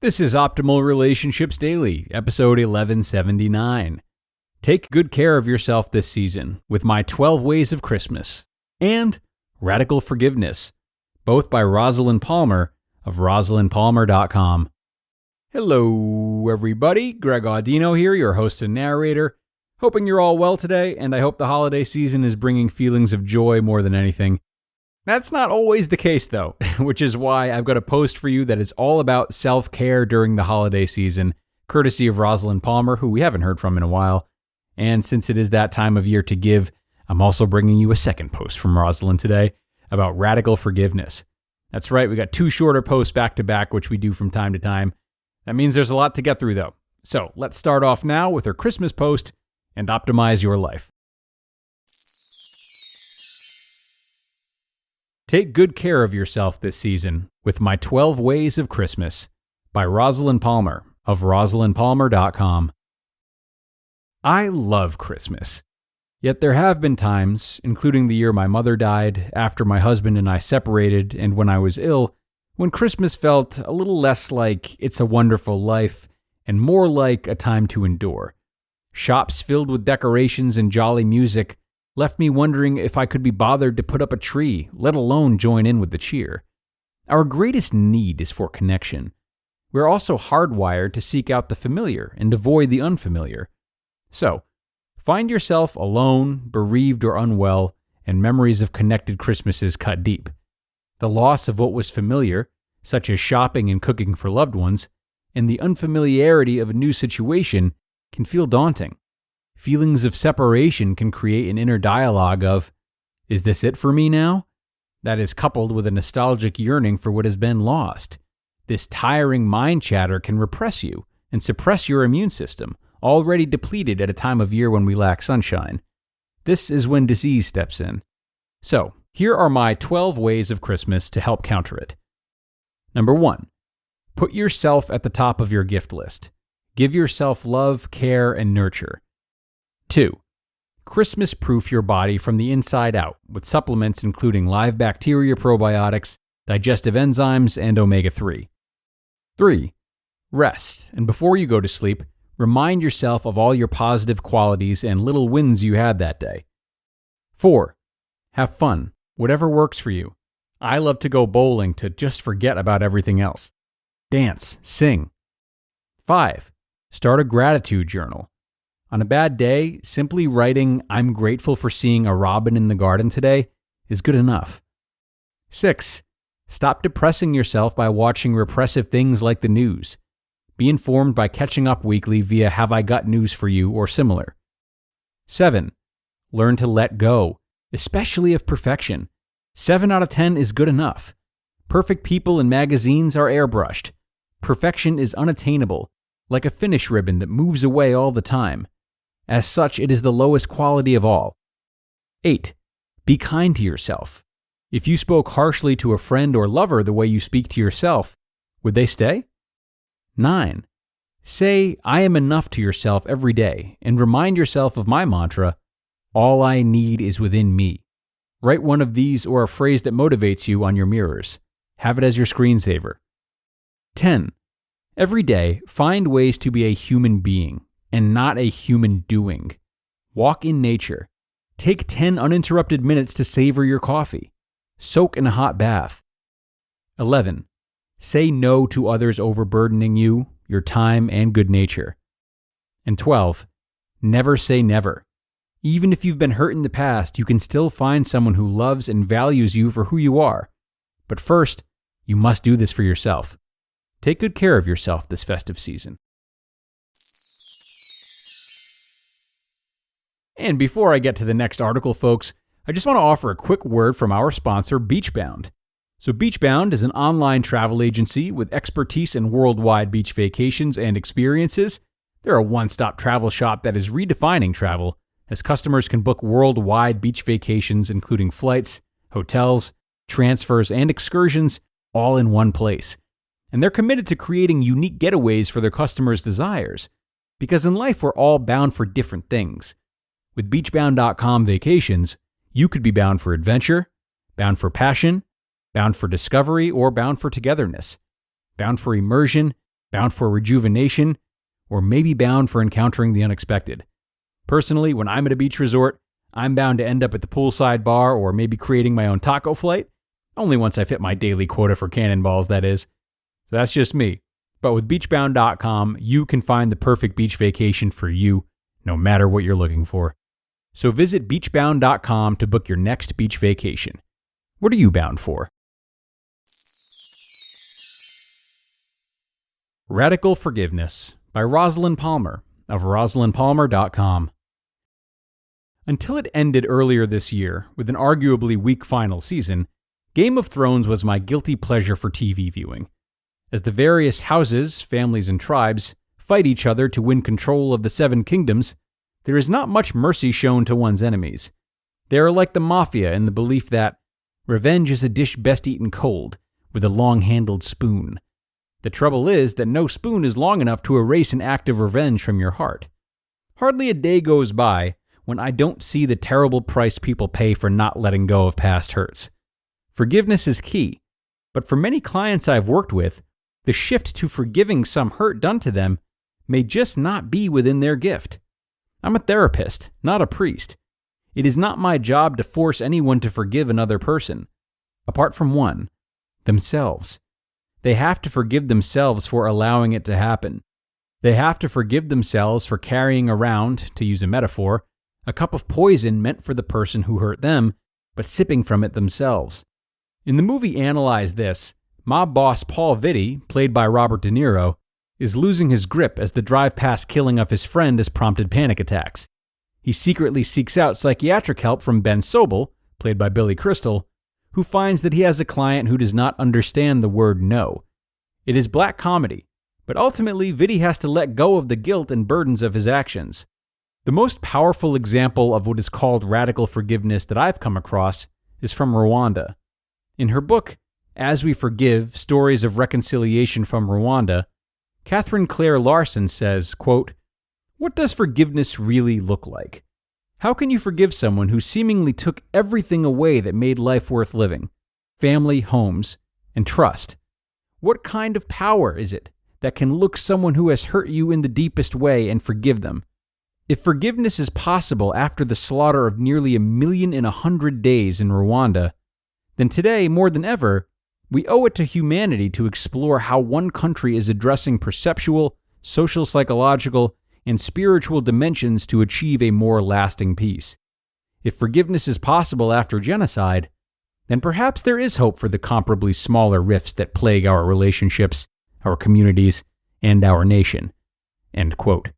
This is Optimal Relationships Daily, episode 1179. Take good care of yourself this season with my 12 Ways of Christmas and Radical Forgiveness, both by Rosalyn Palmer of rosalynpalmer.com. Hello, everybody. Greg Audino here, your host and narrator. Hoping you're all well today, and I hope the holiday season is bringing feelings of joy more than anything. That's not always the case, though, which is why I've got a post for you that is all about self-care during the holiday season, courtesy of Rosalyn Palmer, who we haven't heard from in a while. And since it is that time of year to give, I'm also bringing you a second post from Rosalyn today about radical forgiveness. That's right, we got two shorter posts back-to-back, which we do from time to time. That means there's a lot to get through, though. So let's start off now with her Christmas post and optimize your life. Take good care of yourself this season with my 12 Ways of Christmas by Rosalyn Palmer of rosalynpalmer.com. I love Christmas. Yet there have been times, including the year my mother died, after my husband and I separated, and when I was ill, when Christmas felt a little less like It's a Wonderful Life and more like a time to endure. Shops filled with decorations and jolly music left me wondering if I could be bothered to put up a tree, let alone join in with the cheer. Our greatest need is for connection. We're also hardwired to seek out the familiar and avoid the unfamiliar. So, find yourself alone, bereaved or unwell, and memories of connected Christmases cut deep. The loss of what was familiar, such as shopping and cooking for loved ones, and the unfamiliarity of a new situation can feel daunting. Feelings of separation can create an inner dialogue of, is this it for me now? That is coupled with a nostalgic yearning for what has been lost. This tiring mind chatter can repress you and suppress your immune system, already depleted at a time of year when we lack sunshine. This is when disease steps in. So, here are my 12 ways of Christmas to help counter it. Number 1. Put yourself at the top of your gift list. Give yourself love, care, and nurture. 2. Christmas-proof your body from the inside out with supplements including live bacteria probiotics, digestive enzymes, and omega-3. 3. Rest, and before you go to sleep, remind yourself of all your positive qualities and little wins you had that day. 4. Have fun, whatever works for you. I love to go bowling to just forget about everything else. Dance, sing. 5. Start a gratitude journal. On a bad day, simply writing, "I'm grateful for seeing a robin in the garden today," is good enough. 6. Stop depressing yourself by watching repressive things like the news. Be informed by catching up weekly via Have I Got News for You or similar. 7. Learn to let go, especially of perfection. 7 out of 10 is good enough. Perfect people in magazines are airbrushed. Perfection is unattainable, like a finish ribbon that moves away all the time. As such, it is the lowest quality of all. 8. Be kind to yourself. If you spoke harshly to a friend or lover the way you speak to yourself, would they stay? 9. Say, "I am enough" to yourself every day, and remind yourself of my mantra, "All I need is within me." Write one of these or a phrase that motivates you on your mirrors. Have it as your screensaver. 10. Every day, find ways to be a human being and not a human doing. Walk in nature. Take 10 uninterrupted minutes to savor your coffee. Soak in a hot bath. 11. Say no to others overburdening you, your time, and good nature. And 12. Never say never. Even if you've been hurt in the past, you can still find someone who loves and values you for who you are. But first, you must do this for yourself. Take good care of yourself this festive season. And before I get to the next article, folks, I just want to offer a quick word from our sponsor, BeachBound. So BeachBound is an online travel agency with expertise in worldwide beach vacations and experiences. They're a one-stop travel shop that is redefining travel, as customers can book worldwide beach vacations including flights, hotels, transfers, and excursions all in one place. And they're committed to creating unique getaways for their customers' desires, because in life we're all bound for different things. With BeachBound.com vacations, you could be bound for adventure, bound for passion, bound for discovery, or bound for togetherness, bound for immersion, bound for rejuvenation, or maybe bound for encountering the unexpected. Personally, when I'm at a beach resort, I'm bound to end up at the poolside bar or maybe creating my own taco flight, only once I've hit my daily quota for cannonballs, that is. So that's just me. But with BeachBound.com, you can find the perfect beach vacation for you, no matter what you're looking for. So visit BeachBound.com to book your next beach vacation. What are you bound for? Radical Forgiveness by Rosalyn Palmer of RosalynPalmer.com. Until it ended earlier this year with an arguably weak final season, Game of Thrones was my guilty pleasure for TV viewing. As the various houses, families, and tribes fight each other to win control of the Seven Kingdoms, there is not much mercy shown to one's enemies. They are like the mafia in the belief that revenge is a dish best eaten cold, with a long-handled spoon. The trouble is that no spoon is long enough to erase an act of revenge from your heart. Hardly a day goes by when I don't see the terrible price people pay for not letting go of past hurts. Forgiveness is key, but for many clients I've worked with, the shift to forgiving some hurt done to them may just not be within their gift. I'm a therapist, not a priest. It is not my job to force anyone to forgive another person, apart from one, themselves. They have to forgive themselves for allowing it to happen. They have to forgive themselves for carrying around, to use a metaphor, a cup of poison meant for the person who hurt them, but sipping from it themselves. In the movie Analyze This, mob boss Paul Vitti, played by Robert De Niro, is losing his grip as the drive-past killing of his friend has prompted panic attacks. He secretly seeks out psychiatric help from Ben Sobel, played by Billy Crystal, who finds that he has a client who does not understand the word no. It is black comedy, but ultimately Vitti has to let go of the guilt and burdens of his actions. The most powerful example of what is called radical forgiveness that I've come across is from Rwanda. In her book, As We Forgive, Stories of Reconciliation from Rwanda, Catherine Claire Larson says, quote, "What does forgiveness really look like? How can you forgive someone who seemingly took everything away that made life worth living? Family, homes, and trust. What kind of power is it that can look someone who has hurt you in the deepest way and forgive them? If forgiveness is possible after the slaughter of nearly 1,100,000 days in Rwanda, then today, more than ever, we owe it to humanity to explore how one country is addressing perceptual, social, psychological, and spiritual dimensions to achieve a more lasting peace. If forgiveness is possible after genocide, then perhaps there is hope for the comparably smaller rifts that plague our relationships, our communities, and our nation." End quote.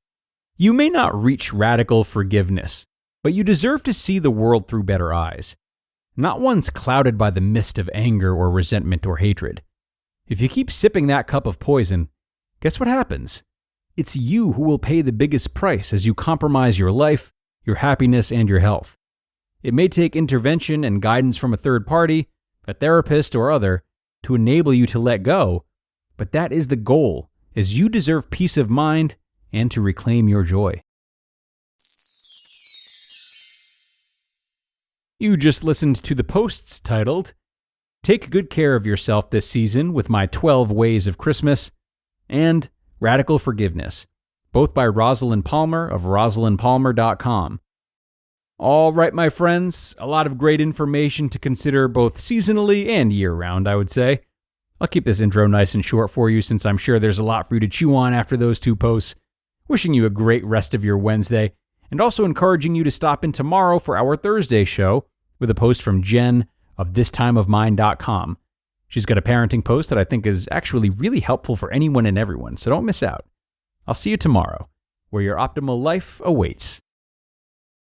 You may not reach radical forgiveness, but you deserve to see the world through better eyes. Not ones clouded by the mist of anger or resentment or hatred. If you keep sipping that cup of poison, guess what happens? It's you who will pay the biggest price as you compromise your life, your happiness, and your health. It may take intervention and guidance from a third party, a therapist or other, to enable you to let go, but that is the goal, as you deserve peace of mind and to reclaim your joy. You just listened to the posts titled, "Take Good Care of Yourself This Season with My 12 Ways of Christmas," and "Radical Forgiveness," both by Rosalyn Palmer of RosalynPalmer.com. All right, my friends, a lot of great information to consider both seasonally and year-round, I would say. I'll keep this intro nice and short for you since I'm sure there's a lot for you to chew on after those two posts. Wishing you a great rest of your Wednesday, and also encouraging you to stop in tomorrow for our Thursday show with a post from Jen of thistimeofmine.com. She's got a parenting post that I think is actually really helpful for anyone and everyone, so don't miss out. I'll see you tomorrow, where your optimal life awaits.